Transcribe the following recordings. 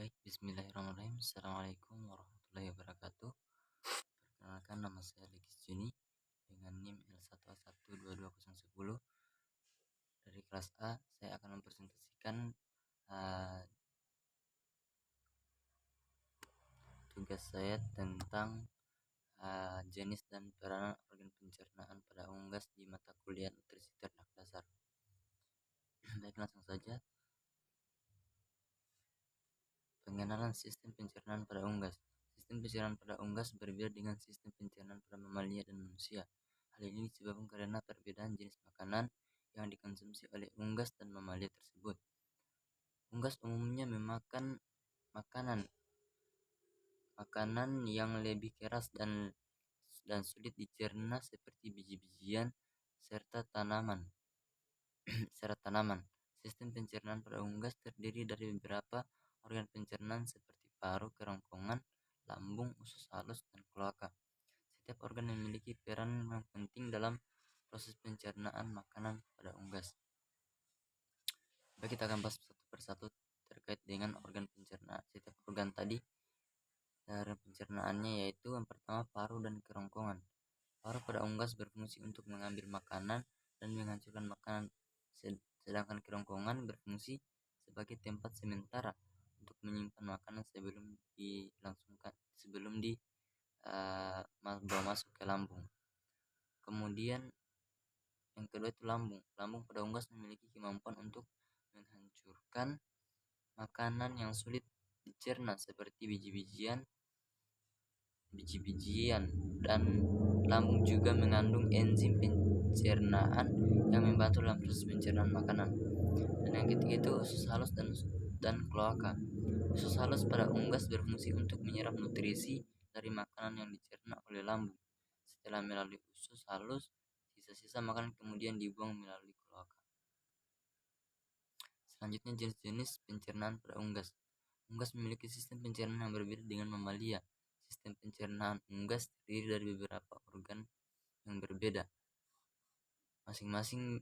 Baik, bismillahirrahmanirrahim. Assalamualaikum warahmatullahi wabarakatuh. Perkenalkan, nama saya Legis Juni dengan NIM L1A12210 dari kelas A. Saya akan mempresentasikan tugas saya tentang jenis dan peranan organ pencernaan pada unggas di mata kuliah nutrisi ternak dasar. Baik, langsung saja. Pengenalan sistem pencernaan pada unggas. Sistem pencernaan pada unggas berbeda dengan sistem pencernaan pada mamalia dan manusia. Hal ini disebabkan karena perbedaan jenis makanan yang dikonsumsi oleh unggas dan mamalia tersebut. Unggas umumnya memakan makanan yang lebih keras dan sulit dicerna seperti biji-bijian serta tanaman. Sistem pencernaan pada unggas terdiri dari beberapa organ pencernaan seperti paru, kerongkongan, lambung, usus halus, dan kloaka. Setiap organ memiliki peran yang penting dalam proses pencernaan makanan pada unggas. Baik, kita akan bahas satu persatu terkait dengan organ pencernaan. Setiap organ tadi cara pencernaannya yaitu yang pertama paru dan kerongkongan. Paru pada unggas berfungsi untuk mengambil makanan dan menghancurkan makanan, sedangkan kerongkongan berfungsi sebagai tempat sementara untuk menyimpan makanan sebelum dibawa masuk ke lambung. Kemudian yang kedua itu lambung. Lambung pada unggas memiliki kemampuan untuk menghancurkan makanan yang sulit dicerna seperti biji-bijian, dan lambung juga mengandung enzim pencernaan yang membantu dalam proses pencernaan makanan. Dan yang ketiga itu usus halus dan kloaka. Usus halus pada unggas berfungsi untuk menyerap nutrisi dari makanan yang dicerna oleh lambung. Setelah melalui usus halus, sisa-sisa makanan kemudian dibuang melalui kloaka. Selanjutnya, jenis-jenis pencernaan pada unggas. Unggas memiliki sistem pencernaan yang berbeda dengan mamalia. Sistem pencernaan unggas terdiri dari beberapa organ yang berbeda, masing-masing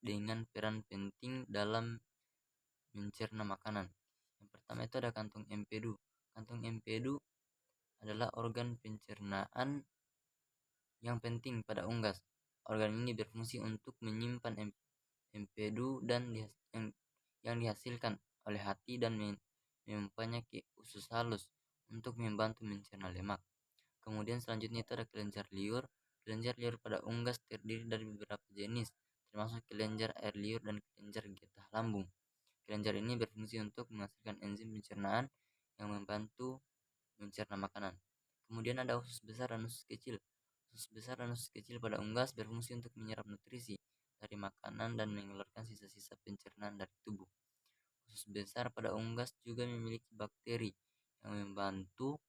dengan peran penting dalam mencerna makanan. Yang pertama itu ada kantung empedu. Kantung empedu adalah organ pencernaan yang penting pada unggas. Organ ini berfungsi untuk menyimpan empedu dan yang dihasilkan oleh hati dan menyimpannya ke usus halus untuk membantu mencerna lemak. Kemudian selanjutnya itu ada kelenjar liur. Kelenjar liur pada unggas terdiri dari beberapa jenis, termasuk kelenjar air liur dan kelenjar getah lambung. Kelenjar ini berfungsi untuk menghasilkan enzim pencernaan yang membantu mencerna makanan. Kemudian ada usus besar dan usus kecil. Usus besar dan usus kecil pada unggas berfungsi untuk menyerap nutrisi dari makanan dan mengeluarkan sisa-sisa pencernaan dari tubuh. Usus besar pada unggas juga memiliki bakteri yang membantu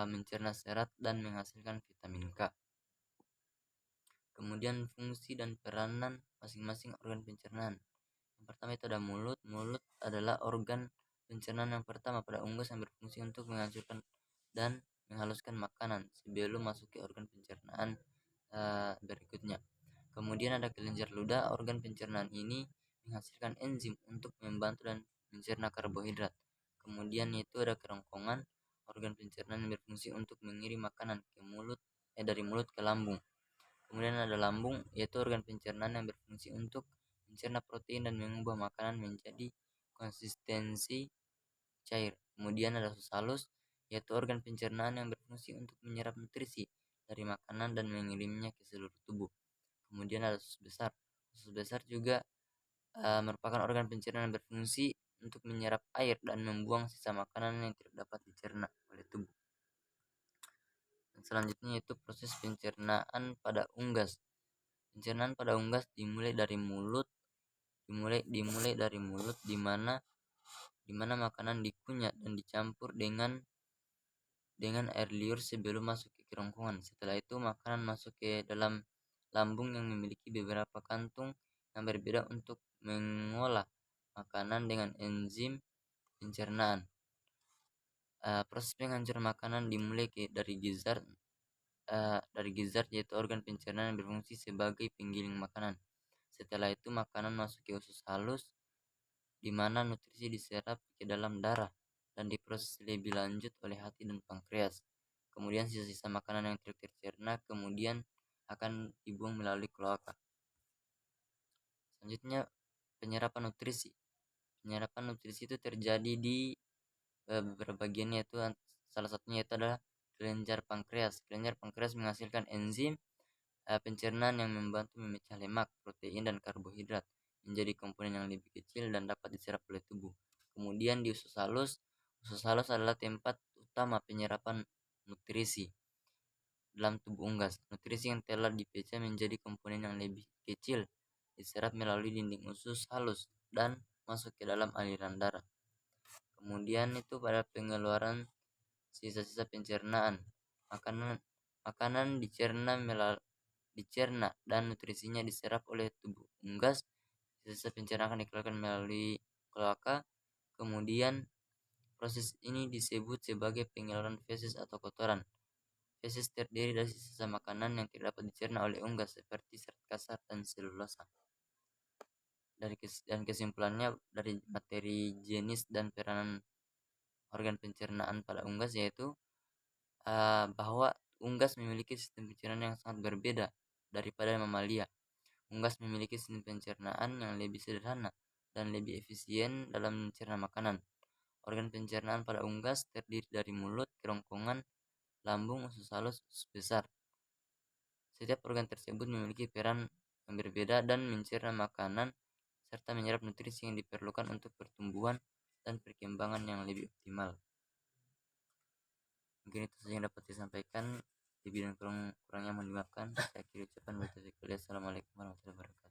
mencerna serat dan menghasilkan vitamin K. Kemudian fungsi dan peranan masing-masing organ pencernaan. Yang pertama itu ada mulut. Mulut adalah organ pencernaan yang pertama pada unggas yang berfungsi untuk menghancurkan dan menghaluskan makanan sebelum masuk ke organ pencernaan berikutnya. Kemudian ada kelenjar ludah. Organ pencernaan ini menghasilkan enzim untuk membantu dan mencerna karbohidrat. Kemudian itu ada kerongkongan. Organ pencernaan yang berfungsi untuk mengirim makanan ke dari mulut ke lambung. Kemudian ada lambung, yaitu organ pencernaan yang berfungsi untuk mencerna protein dan mengubah makanan menjadi konsistensi cair. Kemudian ada usus halus, yaitu organ pencernaan yang berfungsi untuk menyerap nutrisi dari makanan dan mengirimnya ke seluruh tubuh. Kemudian ada usus besar. Usus besar juga merupakan organ pencernaan yang berfungsi untuk menyerap air dan membuang sisa makanan yang tidak dapat dicerna oleh tubuh. Dan selanjutnya yaitu proses pencernaan pada unggas. Pencernaan pada unggas dimulai dari mulut, di mana makanan dikunyah dan dicampur dengan air liur sebelum masuk ke kerongkongan. Setelah itu makanan masuk ke dalam lambung yang memiliki beberapa kantung yang berbeda untuk mengolah makanan dengan enzim pencernaan. Proses penghancuran makanan dimulai dari gizzard, yaitu organ pencernaan yang berfungsi sebagai penggiling makanan. Setelah itu makanan masuk ke usus halus, di mana nutrisi diserap ke dalam darah dan diproses lebih lanjut oleh hati dan pankreas. Kemudian sisa-sisa makanan yang tidak tercerna kemudian akan dibuang melalui kloaka. Selanjutnya, penyerapan nutrisi. Penyerapan nutrisi itu terjadi di beberapa bagian, yaitu salah satunya itu adalah kelenjar pankreas. Kelenjar pankreas menghasilkan enzim pencernaan yang membantu memecah lemak, protein, dan karbohidrat menjadi komponen yang lebih kecil dan dapat diserap oleh tubuh. Kemudian di usus halus. Usus halus adalah tempat utama penyerapan nutrisi dalam tubuh unggas. Nutrisi yang telah dipecah menjadi komponen yang lebih kecil diserap melalui dinding usus halus dan masuk ke dalam aliran darah. Kemudian itu pada pengeluaran sisa-sisa pencernaan. Makanan dicerna dan nutrisinya diserap oleh tubuh unggas. Sisa pencernaan akan dikeluarkan melalui kloaka. Kemudian proses ini disebut sebagai pengeluaran feses atau kotoran. Feses terdiri dari sisa makanan yang tidak dapat dicerna oleh unggas seperti serat kasar dan selulosa. Dan kesimpulannya dari materi jenis dan peranan organ pencernaan pada unggas yaitu bahwa unggas memiliki sistem pencernaan yang sangat berbeda daripada mamalia. Unggas memiliki sistem pencernaan yang lebih sederhana dan lebih efisien dalam mencerna makanan. Organ pencernaan pada unggas terdiri dari mulut, kerongkongan, lambung, usus halus, usus besar. Setiap organ tersebut memiliki peran yang berbeda dan mencerna makanan serta menyerap nutrisi yang diperlukan untuk pertumbuhan dan perkembangan yang lebih optimal. Mungkin itu saja yang dapat saya sampaikan. Lebih dan kurangnya mohon dimaafkan. Saya akhiri ucapan. Assalamualaikum warahmatullahi wabarakatuh.